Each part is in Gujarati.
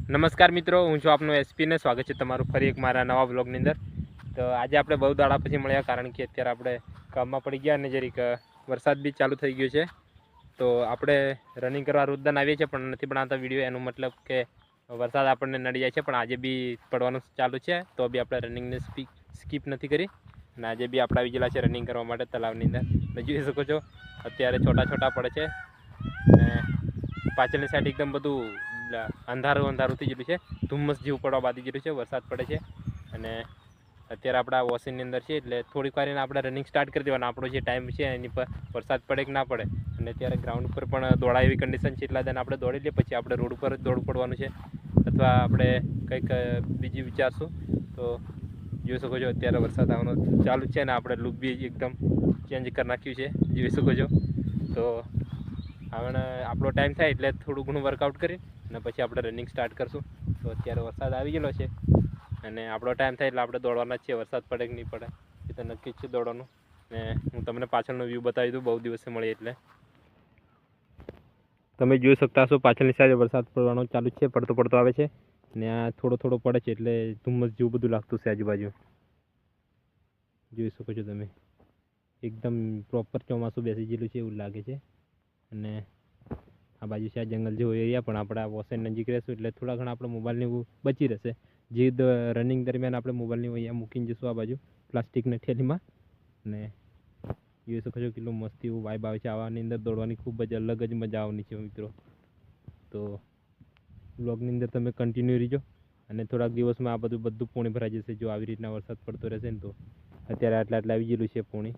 નમસ્કાર મિત્રો, હું છું આપનો એસપી ને સ્વાગત છે તમારું ફરી એક મારા નવા બ્લોગની અંદર। તો આજે આપણે બહુ દાડા પછી મળ્યા, કારણ કે અત્યારે આપણે કામમાં પડી ગયા અને જરીક વરસાદ બી ચાલુ થઈ ગયો છે। તો આપણે રનિંગ કરવા રોજદાન આવીએ છીએ પણ નથી બનાવતા વિડીયો, એનો મતલબ કે વરસાદ આપણને નડી જાય છે, પણ આજે બી પડવાનું ચાલુ છે તો બી આપણે રનિંગને સ્કીપ નથી કરી અને આજે બી આપણે આવી ગયેલા છે રનિંગ કરવા માટે તલાવની અંદર। જોઈ શકો છો અત્યારે છોટા છોટા પડે છે અને પાછળની સાઈડ એકદમ બધું અંધારું અંધારું થઈ ગયેલું છે, ધુમ્મસ જેવું પડવા બાંધી ગયેલું છે, વરસાદ પડે છે અને અત્યારે આપણા વોશિંગની અંદર છે એટલે થોડીક વાર એને આપણે રનિંગ સ્ટાર્ટ કરી દેવાના। આપણો જે ટાઈમ છે એની પર વરસાદ પડે કે ના પડે, અને અત્યારે ગ્રાઉન્ડ ઉપર પણ દોડા એવી કન્ડિશન છે, એટલા દિન આપણે દોડી લઈએ પછી આપણે રોડ ઉપર જ દોડ પડવાનું છે અથવા આપણે કંઈક બીજી વિચારશું। તો જોઈ શકો છો અત્યારે વરસાદ આવવાનો ચાલુ છે અને આપણે લુક બી એકદમ ચેન્જ કરી નાખ્યું છે, જોઈ શકો છો। તો હવે આપણો ટાઈમ થાય એટલે થોડું ઘણું વર્કઆઉટ કરી અને પછી આપણે રનિંગ સ્ટાર્ટ કરશું। તો અત્યારે વરસાદ આવી ગયેલો છે અને આપણો ટાઈમ થાય એટલે આપણે દોડવાના જ છે, વરસાદ પડે કે નહીં પડે એ તો નક્કી જ છે દોડવાનું। ને હું તમને પાછળનો વ્યૂ બતાવી દઉં, બહુ દિવસે મળી એટલે તમે જોઈ શકતા હશો પાછળની સાઈડ વરસાદ પડવાનો ચાલુ છે, પડતો પડતો આવે છે ને આ થોડો થોડો પડે છે એટલે ધુમ્મસ જેવું બધું લાગતું છે આજુબાજુ, જોઈ શકો છો તમે। એકદમ પ્રોપર ચોમાસું બેસી ગયેલું છે એવું લાગે છે અને આ બાજુ છે આ જંગલ જેવો એરિયા, પણ આપણા વોશિંગ નજીક રહેશું એટલે થોડા ઘણા આપણે મોબાઈલની બચી રહેશે। જે રનિંગ દરમિયાન આપણે મોબાઈલની અહીંયા મૂકીને જઈશું આ બાજુ પ્લાસ્ટિકની થેલીમાં, અને જોઈ શકો છો કેટલું મસ્ત એવું વાઇબ આવે છે આવાની અંદર દોડવાની, ખૂબ જ અલગ જ મજા આવવાની છે મિત્રો। તો બ્લોગની અંદર તમે કન્ટિન્યુ રહીજો અને થોડાક દિવસમાં આ બધું પોણી ભરાઈ જશે જો આવી રીતના વરસાદ પડતો રહેશે ને। તો અત્યારે આટલા આવી ગયેલું છે પોણી,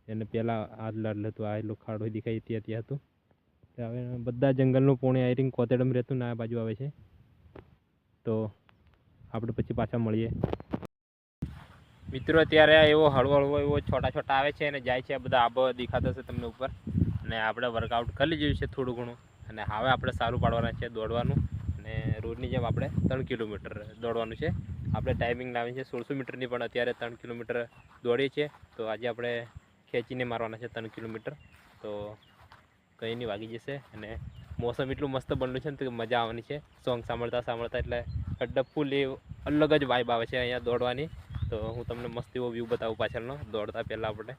એને પહેલાં આટલું હતું, આ એટલો ખાડો દેખાય ત્યાં હતું, હવે બધા જંગલનું પોણી આઈ થિંક કોતેડમ રહેતું ને આ બાજુ આવે છે। તો આપણે પછી પાછા મળીએ મિત્રો। અત્યારે એવો હળવો હળવો એવો છોટા છોટા આવે છે અને જાય છે, બધા આબો દેખાતો હશે તમને ઉપર, અને આપણે વર્કઆઉટ કરી લીધું છે થોડું ઘણું, અને હવે આપણે સારું પાડવાના છે દોડવાનું, અને રોડની જેમ આપણે 3 કિલોમીટર દોડવાનું છે। આપણે ટાઈમિંગ લાવી છે 1600 મીટરની, પણ અત્યારે 3 કિલોમીટર દોડીએ છીએ। તો આજે આપણે ખેંચીને મારવાના છે 3 કિલોમીટર, તો કંઈ નહીં વાગી જશે અને મોસમ એટલું મસ્ત બનલું છે ને તો મજા આવવાની છે સોંગ સાંભળતા સાંભળતા, એટલે ડફુલ એ અલગ જ વાઇબ આવે છે અહીંયા દોડવાની। તો હું તમને મસ્ત એવો વ્યૂ બતાવું પાછળનો દોડતા પહેલાં આપણે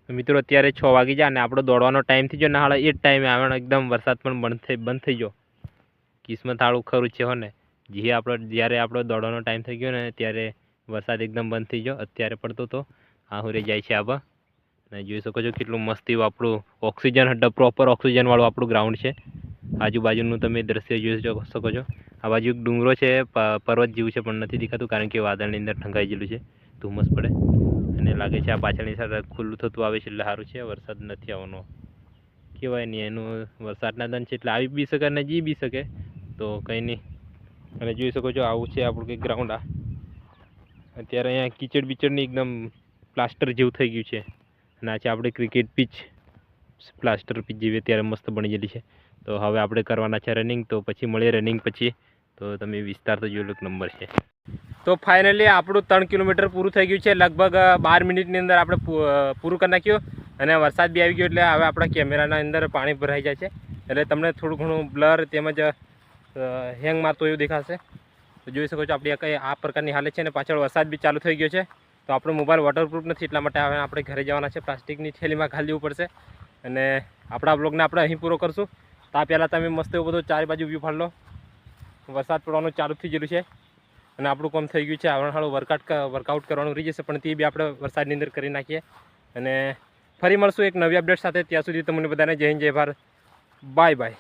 મિત્રો। અત્યારે 6 વાગી જાય અને આપણો દોડવાનો ટાઈમ થઈ ગયો ને, હાલ એ જ ટાઈમે આવે એકદમ વરસાદ પણ બંધ થઈ ગયો। કિસ્મત આળું ખરું છે હો ને, જ્યારે આપણો દોડવાનો ટાઈમ થઈ ગયો ને ત્યારે વરસાદ એકદમ બંધ થઈ ગયો। અત્યારે પડતો તો આहुરે જાય છે આબા, અને જોઈ શકો છો કેટલું મસ્ત એવું આપણું ઓક્સિજન પ્રોપર ઓક્સિજન વાળું આપણું ગ્રાઉન્ડ છે। આજુબાજુનું તમે દ્રશ્ય જોઈ શકો છો, આ બાજુ એક ડુંગરો છે, પર્વત જેવું છે પણ નથી દેખાતું કારણ કે વાદળની અંદર ઢંકાઈ ગયેલું છે, ધુમ્મસ પડે અને લાગે છે આ પાછળની સાથે ખુલ્લું થતું આવે છે એટલે સારું છે, વરસાદ નથી આવવાનો કહેવાય નહીં, એનું વરસાદના દન છે એટલે આવી બી શકે અને જી બી શકે, તો કંઈ નહીં। અને જોઈ શકો છો આવું છે આપણું કંઈક ગ્રાઉન્ડ। અત્યારે અહીંયા કીચડ બીચડની એકદમ પ્લાસ્ટર જેવું થઈ ગયું છે, અને આ છે આપણે ક્રિકેટ પિચ, પ્લાસ્ટર પિચ જેવી અત્યારે મસ્ત બની ગયેલી છે। તો હવે આપણે કરવાના છે રનિંગ, તો પછી મળીએ રનિંગ પછી। તો તમે વિસ્તાર તો જોઈ લો નંબર છે। તો ફાઇનલી આપણું 3 કિલોમીટર પૂરું થઈ ગયું છે, લગભગ 12 મિનિટની અંદર આપણે પૂરું કરી નાખ્યું, અને વરસાદ બી આવી ગયો એટલે હવે આપણા કેમેરાના અંદર પાણી ભરાઈ જાય છે, એટલે તમને થોડું ઘણું બ્લર તેમજ હેંગ મારતો એવું દેખાશે। તો જોઈ શકો છો આપણી આ પ્રકારની હાલત છે, અને પાછળ વરસાદ બી ચાલુ થઈ ગયો છે। તો આપણો મોબાઈલ વોટરપ્રૂફ નથી, એટલા માટે હવે આપણે ઘરે જવાના છે, પ્લાસ્ટિકની થેલીમાં ઘાલી દેવું પડશે, અને આપણા બ્લોગને આપણે અહીં પૂરો કરશું। તો આ પહેલાં તમે મસ્ત એવું બધું ચારે બાજુ વ્યૂ ફાડી લો, વરસાદ પડવાનું ચાલુ થઈ ગયેલું છે અને આપણું કામ થઈ ગયું છે, આવનારું વર્કઆઉટ કરવાનું રહી જશે, પણ તે બી આપણે વરસાદની અંદર કરી નાખીએ, અને ફરી મળશું એક નવી અપડેટ સાથે। ત્યાં સુધી તમને બધાને જય હિન્દ જય ભારત, બાય બાય।